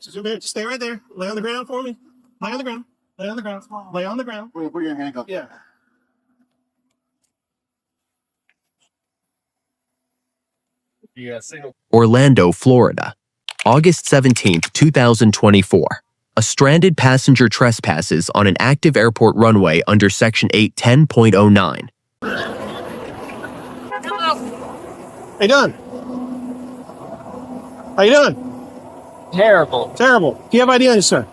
Just stay right there. Lay on the ground for me. Lay on the ground. Lay on the ground. Lay on the ground. Put your handcuff. Yeah. Orlando, Florida, August 17th, 2024. A stranded passenger trespasses on an active airport runway under Section 810.09. How you doing? How you doing? Terrible. Terrible. Do you have ID on you, sir?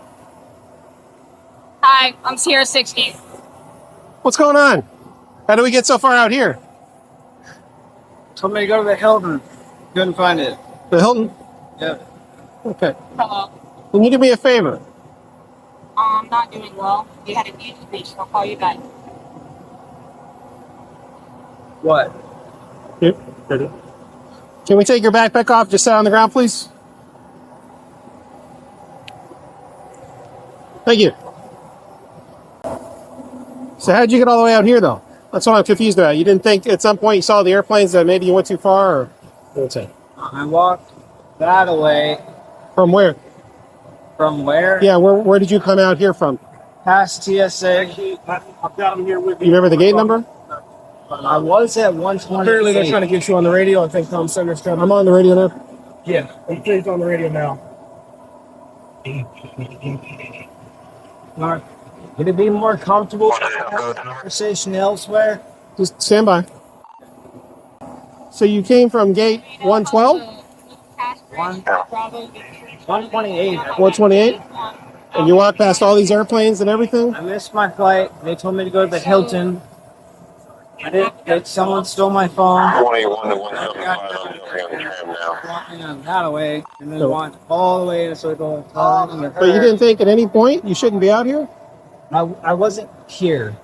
Hi, I'm Sierra 60. What's going on? How do we get so far out here? Told me to go to the Hilton. Couldn't find it. The Hilton? Yeah. Okay. Hello. Can you do me a favor? I'm not doing well. You had a huge speech, so I'll call you back. What? Yep. Can we take your backpack off? Just sit on the ground, please. Thank you. So how'd you get all the way out here, though? That's what I'm confused about. You didn't think at some point you saw the airplanes that maybe you went too far, or what's it? I walked that away. From where? From where? Yeah, where did you come out here from? Past TSA. I've got them here with me. You remember the gate number? I was at 120. Apparently they're trying to get you on the radio. I think Tom Sender's trying. I'm on the radio now. Yeah, he's on the radio now. Mark, would it be more comfortable to have a conversation elsewhere? Just stand by. So you came from gate 112? 128. 128? And you walked past all these airplanes and everything? I missed my flight. They told me to go to the Hilton. I didn't. Someone stole my phone. 21 to 175 on tram now. Walking on that way, and then walked all the way in a circle. But you didn't think at any point you shouldn't be out here? I wasn't here.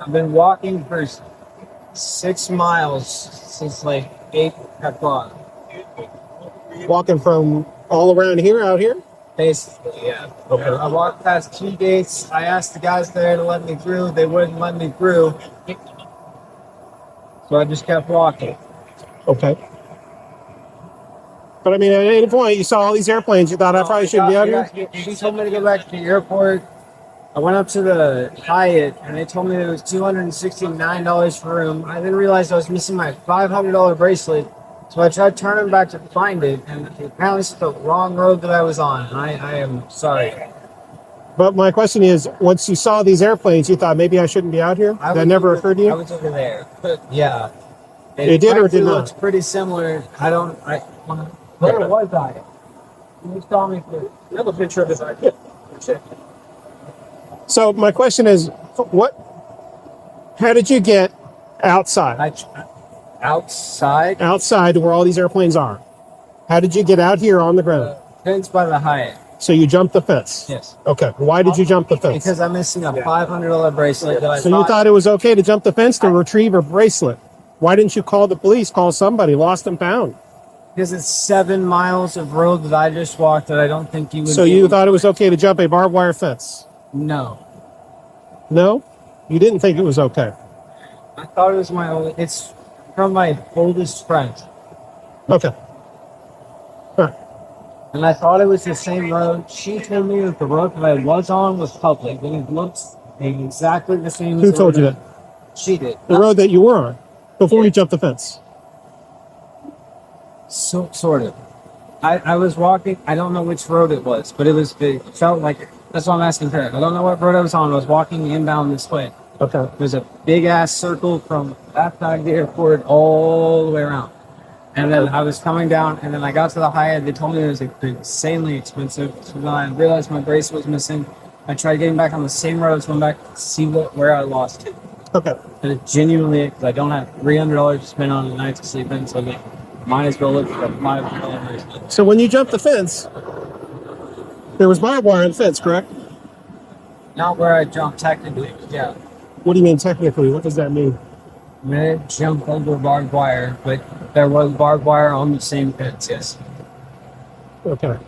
I've been walking for 6 miles since like 8 o'clock. Walking from all around here, out here? Basically, yeah. Okay. I walked past 2 gates. I asked the guys there to let me through. They wouldn't let me through. So I just kept walking. Okay. But I mean, at any point you saw all these airplanes, you thought I probably shouldn't be out here? She told me to go back to the airport. I went up to the Hyatt, and they told me it was $269 per room. I didn't realize I was missing my $500 bracelet. So I tried turning back to find it, and apparently it's the wrong road that I was on. And I am sorry. But my question is, once you saw these airplanes, you thought maybe I shouldn't be out here? That never occurred to you? I was over there. But yeah. It did or did not? Looks pretty similar. Where was I? You saw me for another picture of it. So my question is, how did you get outside? Outside? Outside to where all these airplanes are. How did you get out here on the ground? Fence by the Hyatt. So you jumped the fence? Yes. Okay. Why did you jump the fence? Because I'm missing a $500 bracelet that I So you thought it was okay to jump the fence to retrieve a bracelet? Why didn't you call the police, call somebody, lost and found? Because it's 7 miles of road that I just walked that I don't think you would. So you thought it was okay to jump a barbed wire fence? No. No? You didn't think it was okay? I thought it was my only. It's from my oldest friend. Okay. Huh. And I thought it was the same road. She told me that the road that I was on was public, and it looks exactly the same. Who told you that? She did. The road that you were on before you jumped the fence? So, sort of. I was walking. I don't know which road it was, but it felt like it. That's why I'm asking her. I don't know what road I was on. I was walking inbound this way. Okay. There's a big ass circle from that side of the airport all the way around. And then I was coming down, and then I got to the Hyatt. They told me it was insanely expensive. So then I realized my bracelet was missing. I tried getting back on the same road, going back to see where I lost it. Okay. And it genuinely, because I don't have $300 to spend on a night to sleep in, so I might as well look for a $500 bracelet. So when you jumped the fence, there was barbed wire on the fence, correct? Not where I jumped technically, yeah. What do you mean technically? What does that mean? I didn't jump over barbed wire, but there was barbed wire on the same fence, yes. Okay.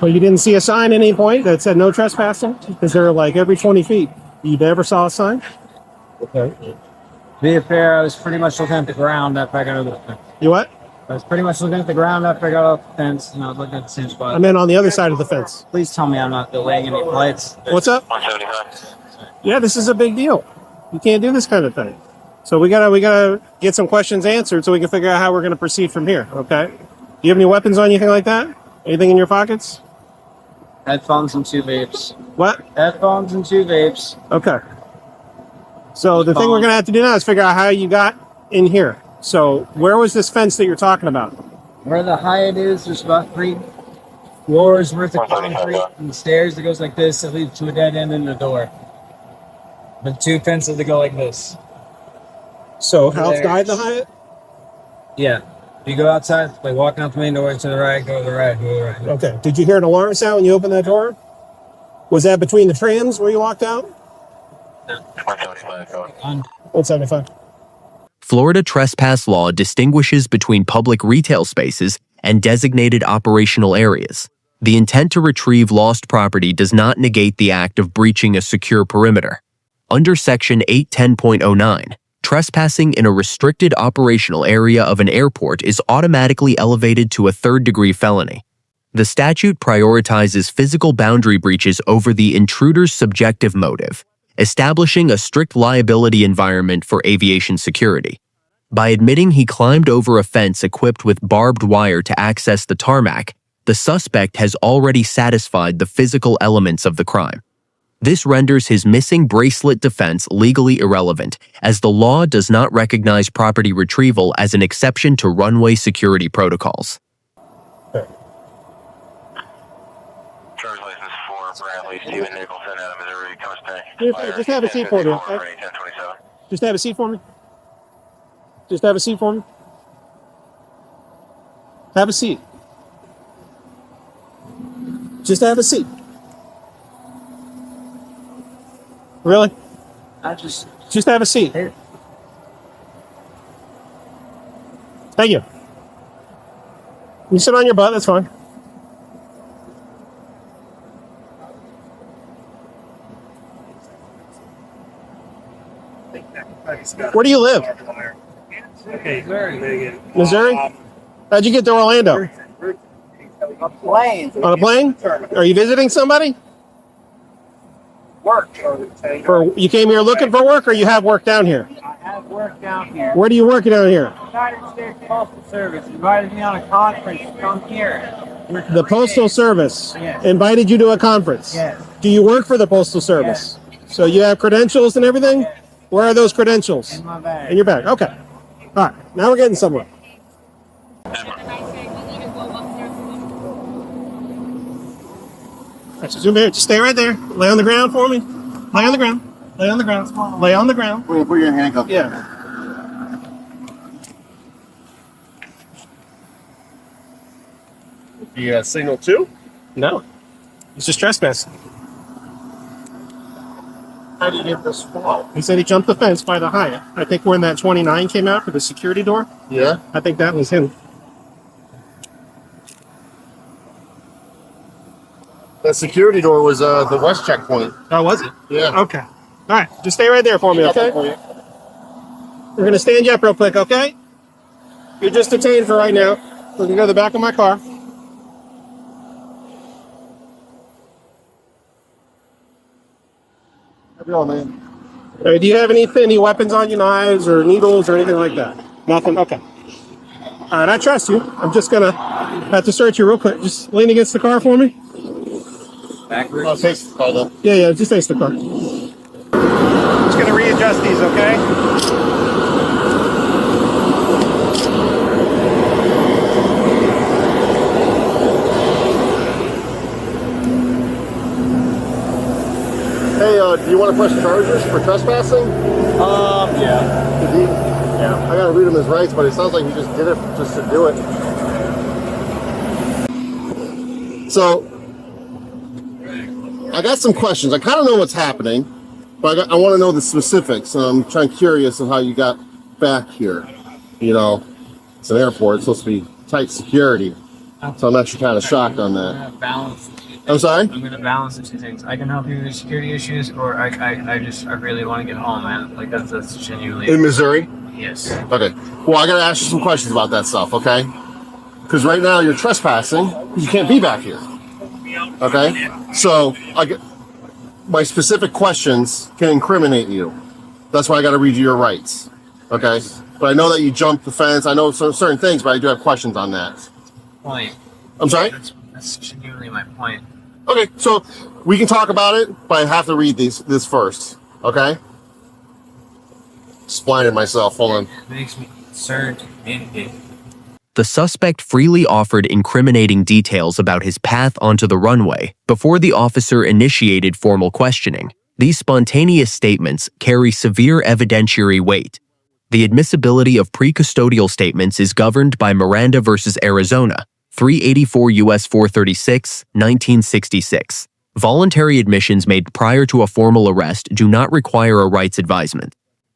Well, you didn't see a sign at any point that said no trespassing? Because they're like every 20 feet. You never saw a sign? Okay. To be fair, I was pretty much looking at the ground after I got over the fence. You what? I was pretty much looking at the ground after I got off the fence, and I was looking at the same spot. I'm in on the other side of the fence. Please tell me I'm not delaying any flights. What's up? 175. Yeah, this is a big deal. You can't do this kind of thing. So we gotta get some questions answered so we can figure out how we're gonna proceed from here. Okay. Do you have any weapons on you, anything like that? Anything in your pockets? Headphones and 2 vapes. What? Headphones and 2 vapes. Okay. So the thing we're gonna have to do now is figure out how you got in here. So where was this fence that you're talking about? Where the Hyatt is, there's about 3 floors worth of concrete and stairs that goes like this that leads to a dead end and a door. With 2 fences that go like this. So Hal's died in the Hyatt? Yeah. You go outside, like walking out the main door to the right, go to the right, go to the right. Okay. Did you hear an alarm sound when you opened that door? Was that between the trams where you walked out? 175 going. 175. Florida trespass law distinguishes between public retail spaces and designated operational areas. The intent to retrieve lost property does not negate the act of breaching a secure perimeter. Under Section 810.09, trespassing in a restricted operational area of an airport is automatically elevated to a third-degree felony. The statute prioritizes physical boundary breaches over the intruder's subjective motive, establishing a strict liability environment for aviation security. By admitting he climbed over a fence equipped with barbed wire to access the tarmac, the suspect has already satisfied the physical elements of the crime. This renders his missing bracelet defense legally irrelevant, as the law does not recognize property retrieval as an exception to runway security protocols. Driver's license for Bradley Stephen Nicholson out of Missouri, Coast Pay. Just have a seat for me, okay? 1027. Just have a seat for me. Just have a seat for me. Have a seat. Just have a seat. Really? Just have a seat. Here. Thank you. You sit on your butt, that's fine. Where do you live? Missouri? How'd you get to Orlando? A plane. On a plane? Are you visiting somebody? Work. You came here looking for work, or you have work down here? I have work down here. Where do you work down here? United States Postal Service invited me on a conference to come here. The Postal Service Yes. invited you to a conference. Yes. Do you work for the Postal Service? So you have credentials and everything? Yes. Where are those credentials? In my bag. In your bag. Okay. All right. Now we're getting somewhere. All right, so zoom here. Just stay right there. Lay on the ground for me. Lay on the ground. Lay on the ground. Lay on the ground. Put your handcuff. Yeah. You signal too? No. It's just trespassing. How do you get this far? He said he jumped the fence by the Hyatt. I think when that 29 came out for the security door, Yeah. I think that was him. That security door was the west checkpoint. Oh, was it? Yeah. Okay. All right. Just stay right there for me, okay? We're going to stand you up real quick, okay? You're just detained for right now. We're going to go to the back of my car. How's it going, man? All right, do you have any weapons on you, knives or needles or anything like that? Nothing? Okay. All right, I trust you. I'm just going to have to search you real quick. Just lean against the car for me. Backwards. Oh, face the car though. Yeah, just face the car. Just going to readjust these, okay? Hey, do you want to press charges for trespassing? Yeah. Yeah. I gotta read him his rights, but it sounds like he just did it just to do it. So, I got some questions. I kind of know what's happening, but I want to know the specifics. I'm curious of how you got back here. You know, it's an airport. It's supposed to be tight security. So I'm actually kind of shocked on that. I'm gonna balance the two things. I'm sorry? I'm gonna balance the two things. I can help you with security issues, or I really want to get home, man. Like that's genuinely. In Missouri? Yes. Okay. Well, I gotta ask you some questions about that stuff, okay? Because right now you're trespassing. You can't be back here. Okay? So my specific questions can incriminate you. That's why I gotta read you your rights. Okay? But I know that you jumped the fence. I know certain things, but I do have questions on that. Point. I'm sorry? That's genuinely my point. Okay, so we can talk about it, but I have to read this first. Okay? Just blinded myself. Hold on. It makes me concerned to communicate. The suspect freely offered incriminating details about his path onto the runway before the officer initiated formal questioning. These spontaneous statements carry severe evidentiary weight. The admissibility of pre-custodial statements is governed by Miranda v. Arizona, 384 U.S. 436, 1966. Voluntary admissions made prior to a formal arrest do not require a rights advisement.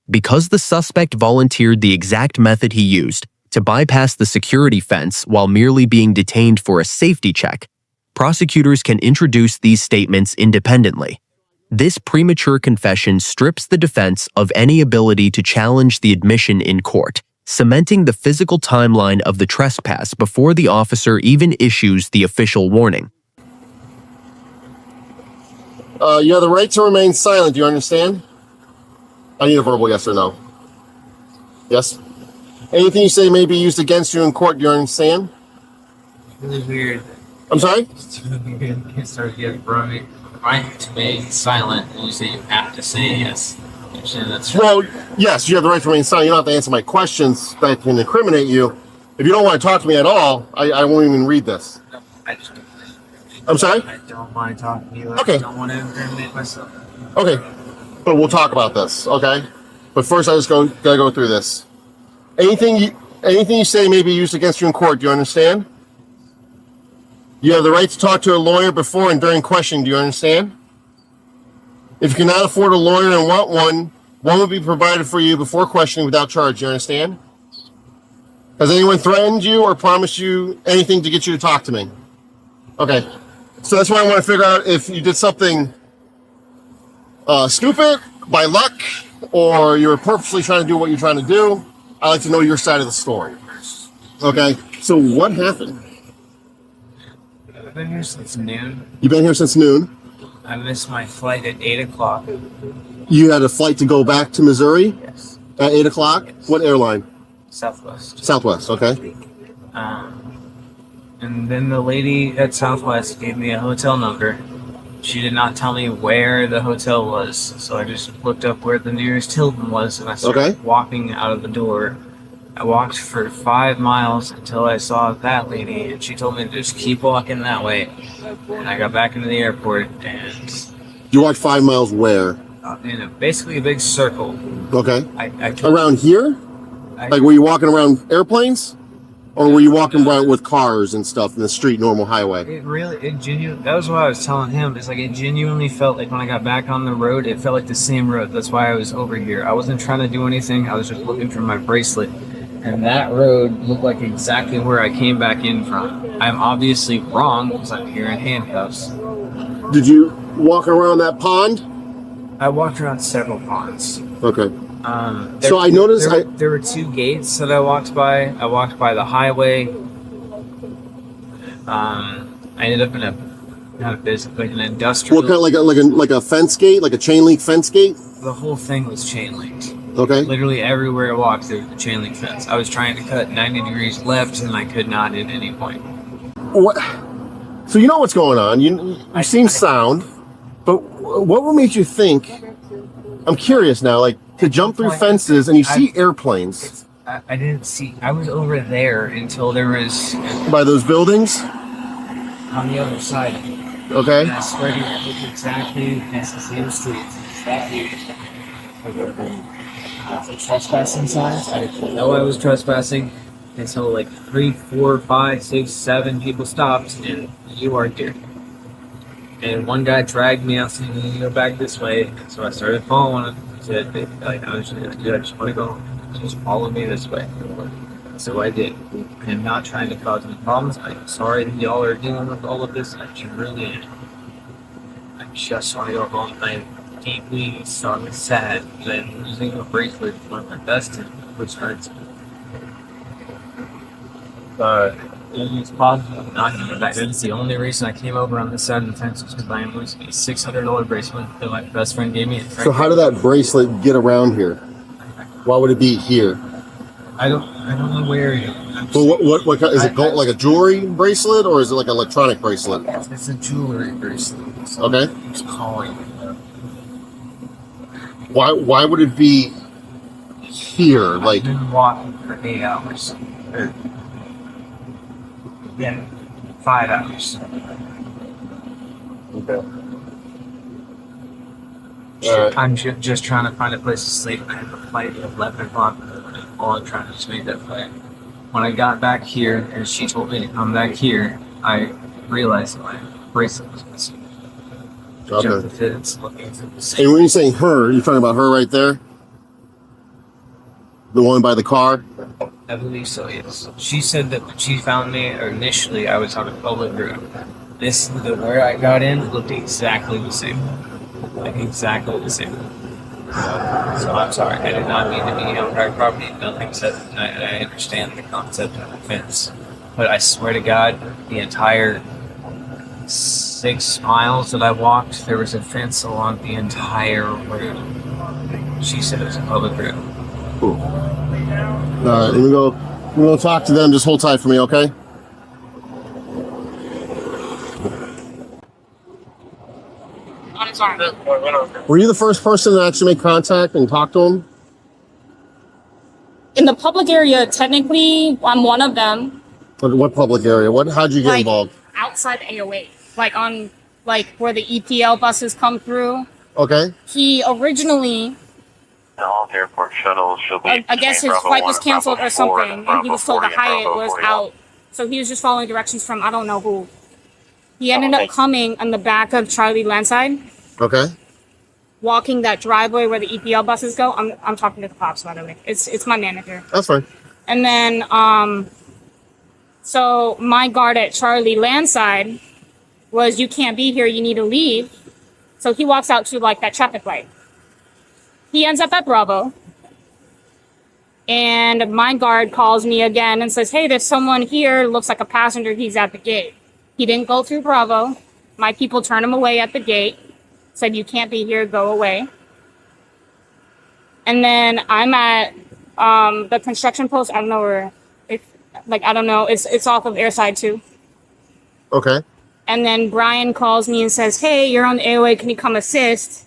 Because the suspect volunteered the exact method he used to bypass the security fence while merely being detained for a safety check, prosecutors can introduce these statements independently. This premature confession strips the defense of any ability to challenge the admission in court, cementing the physical timeline of the trespass before the officer even issues the official warning. You have the right to remain silent. Do you understand? I need a verbal yes or no. Yes? Anything you say may be used against you in court. Do you understand? It's really weird. I'm sorry? It's really weird. You start getting right to remain silent, and you say you have to say yes. That's Well, yes, you have the right to remain silent. You don't have to answer my questions that can incriminate you. If you don't want to talk to me at all, I won't even read this. I just I'm sorry? I don't mind talking to you. Okay. I don't want to incriminate myself. Okay, but we'll talk about this, okay? But first, I just gotta go through this. Anything you say may be used against you in court. Do you understand? You have the right to talk to a lawyer before and during questioning. Do you understand? If you cannot afford a lawyer and want one will be provided for you before questioning without charge. Do you understand? Has anyone threatened you or promised you anything to get you to talk to me? Okay, so that's why I want to figure out if you did something stupid by luck or you're purposely trying to do what you're trying to do. I like to know your side of the story. Okay, so what happened? I've been here since noon. You've been here since noon. I missed my flight at 8 o'clock. You had a flight to go back to Missouri Yes. at 8 o'clock? Yes. What airline? Southwest. Southwest, okay. And then the lady at Southwest gave me a hotel number. She did not tell me where the hotel was, so I just looked up where the nearest Hilton was, and I started walking out of the door. I walked for 5 miles until I saw that lady, and she told me to just keep walking that way. And I got back into the airport, and You walked 5 miles where? in basically a big circle. Okay. I Around here? Like, were you walking around airplanes? Or were you walking around with cars and stuff in the street, normal highway? That was what I was telling him. It's like it genuinely felt like when I got back on the road, it felt like the same road. That's why I was over here. I wasn't trying to do anything. I was just looking for my bracelet. And that road looked like exactly where I came back in from. I'm obviously wrong because I'm here in handcuffs. Did you walk around that pond? I walked around several ponds. Okay. So I noticed there were 2 gates that I walked by. I walked by the highway. I ended up in like an industrial. What kind, like a fence gate, like a chain link fence gate? The whole thing was chain linked. Okay. Literally everywhere I walked, there was a chain link fence. I was trying to cut 90 degrees left, and I could not at any point. What? So you know what's going on. You seem sound, but what would make you think? I'm curious now, like to jump through fences and you see airplanes. I didn't see. I was over there until there was By those buildings? on the other side. Okay. And I swear to you, it looked exactly as the same street. It's that huge. Trespassing signs. I didn't know I was trespassing until like 3, 4, 5, 6, 7 people stopped, and you are here. And one guy dragged me out saying, "You go back this way." So I started following him. He said, "Like I was like, dude, I just want to go. Just follow me this way." So I did. I'm not trying to cause any problems. I'm sorry that y'all are dealing with all of this. I really am. I just want to go home. I'm deeply sorry, sad that losing a bracelet is one of my best which hurts. It's possible not to get back. That's the only reason I came over on this side of the fence was because I am losing a $600 bracelet that my best friend gave me. So how did that bracelet get around here? Why would it be here? I don't know where it is. But what is it? Like a jewelry bracelet, or is it like an electronic bracelet? It's a jewelry bracelet. So Okay. It's calling. Why would it be here? Like, I've been walking for 8 hours. Yeah, 5 hours. okay. I'm just trying to find a place to sleep. I have a flight at 11 o'clock. All I'm trying to just make that flight. When I got back here and she told me to come back here, I realized that my bracelet was missing. Jumped the Okay. fence, looking through the And same. when you're saying her, you're talking about her right there, the one by the car. I believe so, yes. She said that when she found me, or initially, I was on a public road. Where I got in looked exactly the same. Like exactly the same. So I'm sorry, I did not mean to be on private property. Nothing said, I understand the concept of offense. But I swear to God, the entire 6 miles that I walked, there was a fence along the entire road. She said it was a public road. Cool. All right, let me go talk to them. Just hold tight for me, okay? On his arm. Were you the first person to actually make contact and talk to him? In the public area, technically, I'm one of them. What public area? How'd you get Like involved? outside AOA, like on where the EPL buses come through. Okay. He originally, All airport shuttles should be. I guess his flight was canceled or something, and he was told the Hyatt was out. So he was just following directions from I don't know who. He ended up coming on the back of Charlie Landside, Okay. walking that driveway where the EPL buses go. I'm talking to the cops, by the way. It's my manager. That's fine. And then so my guard at Charlie Landside was, you can't be here, you need to leave. So he walks out to like that traffic light. He ends up at Bravo. And my guard calls me again and says, hey, there's someone here, looks like a passenger, he's at the gate. He didn't go through Bravo. My people turned him away at the gate, said, you can't be here, go away. And then I'm at the construction post. I don't know where, I don't know. It's off of Airside too. Okay. And then Brian calls me and says, hey, you're on the AOA, can you come assist?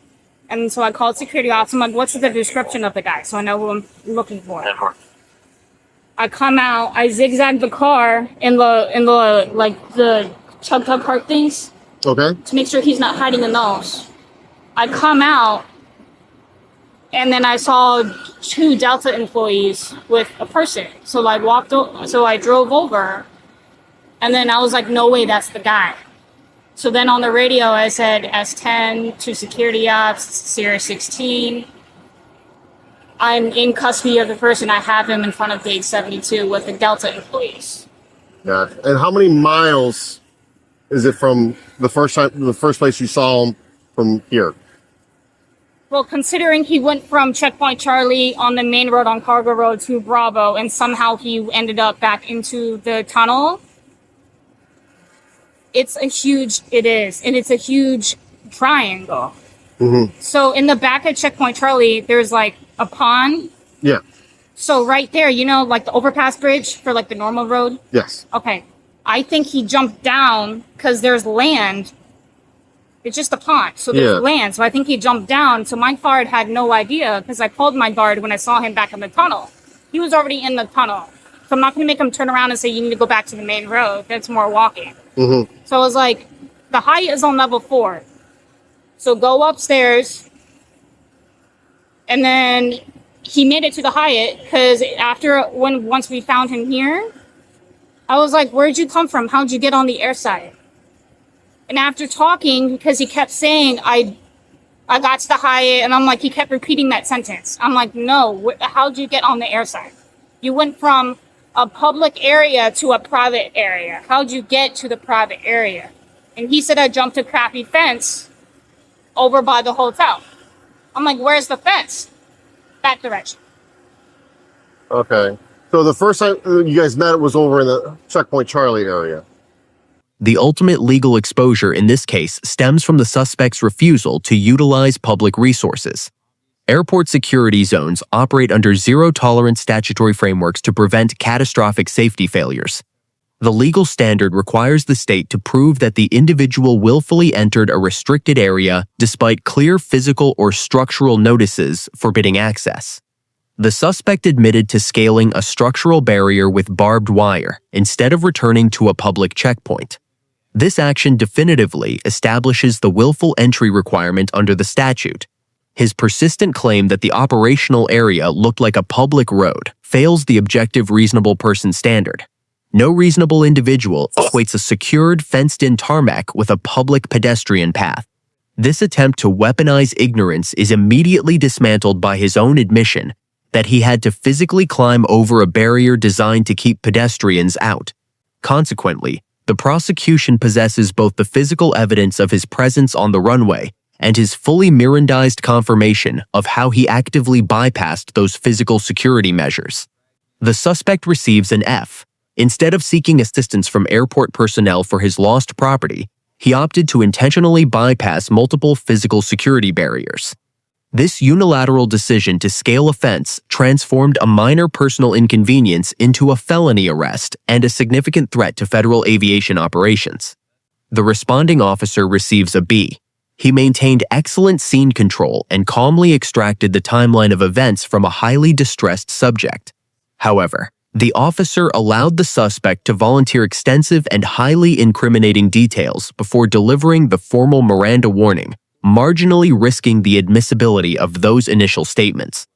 And so I called security officer. I'm like, what's the description of the guy? So I know who I'm looking for. I come out, I zigzag the car in the chug cart things Okay. to make sure he's not hiding in those. I come out, and then I saw 2 Delta employees with a person. So I drove over, and then I was like, no way, that's the guy. So then on the radio, I said S10 to security ops, Sierra 16. I'm in custody of the person. I have him in front of gate 72 with the Delta employees. Yeah. And how many miles is it from the first place you saw him from here? Well, considering he went from Checkpoint Charlie on the main road on Cargo Road to Bravo, and somehow he ended up back into the tunnel, it's a huge triangle. Mm-hmm. So in the back of Checkpoint Charlie, there's like a pond. Yeah. So right there, like the overpass bridge for like the normal road. Yes. Okay. I think he jumped down because there's land. It's just a pond, so there's land. So I think he jumped down. So my guard had no idea because I called my guard when I saw him back in the tunnel. He was already in the tunnel. So I'm not going to make him turn around and say, you need to go back to the main road. That's more walking. Mm-hmm. So I was like, the Hyatt is on level 4. So go upstairs. And then he made it to the Hyatt because once we found him here, I was like, where'd you come from? How'd you get on the air side? And after talking, because he kept saying, I got to the Hyatt, and I'm like, he kept repeating that sentence. I'm like, no, how'd you get on the air side? You went from a public area to a private area. How'd you get to the private area? And he said, I jumped a crappy fence over by the hotel. I'm like, where's the fence? That direction. Okay. So the first time you guys met was over in the Checkpoint Charlie area. The ultimate legal exposure in this case stems from the suspect's refusal to utilize public resources. Airport security zones operate under zero-tolerance statutory frameworks to prevent catastrophic safety failures. The legal standard requires the state to prove that the individual willfully entered a restricted area despite clear physical or structural notices forbidding access. The suspect admitted to scaling a structural barrier with barbed wire instead of returning to a public checkpoint. This action definitively establishes the willful entry requirement under the statute. His persistent claim that the operational area looked like a public road fails the objective reasonable person standard. No reasonable individual equates a secured, fenced-in tarmac with a public pedestrian path. This attempt to weaponize ignorance is immediately dismantled by his own admission that he had to physically climb over a barrier designed to keep pedestrians out. Consequently, the prosecution possesses both the physical evidence of his presence on the runway and his fully Mirandized confirmation of how he actively bypassed those physical security measures. The suspect receives an F. Instead of seeking assistance from airport personnel for his lost property, he opted to intentionally bypass multiple physical security barriers. This unilateral decision to scale a fence transformed a minor personal inconvenience into a felony arrest and a significant threat to federal aviation operations. The responding officer receives a B. He maintained excellent scene control and calmly extracted the timeline of events from a highly distressed subject. However, the officer allowed the suspect to volunteer extensive and highly incriminating details before delivering the formal Miranda warning, marginally risking the admissibility of those initial statements.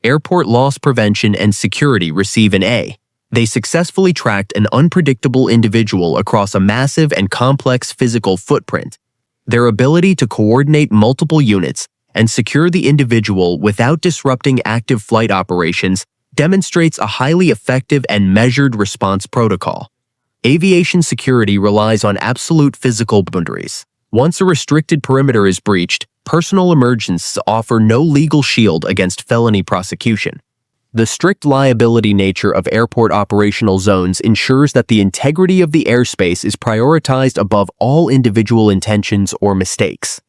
Airport loss prevention and security receive an A. They successfully tracked an unpredictable individual across a massive and complex physical footprint. Their ability to coordinate multiple units and secure the individual without disrupting active flight operations demonstrates a highly effective and measured response protocol. Aviation security relies on absolute physical boundaries. Once a restricted perimeter is breached, personal emergencies offer no legal shield against felony prosecution. The strict liability nature of airport operational zones ensures that the integrity of the airspace is prioritized above all individual intentions or mistakes.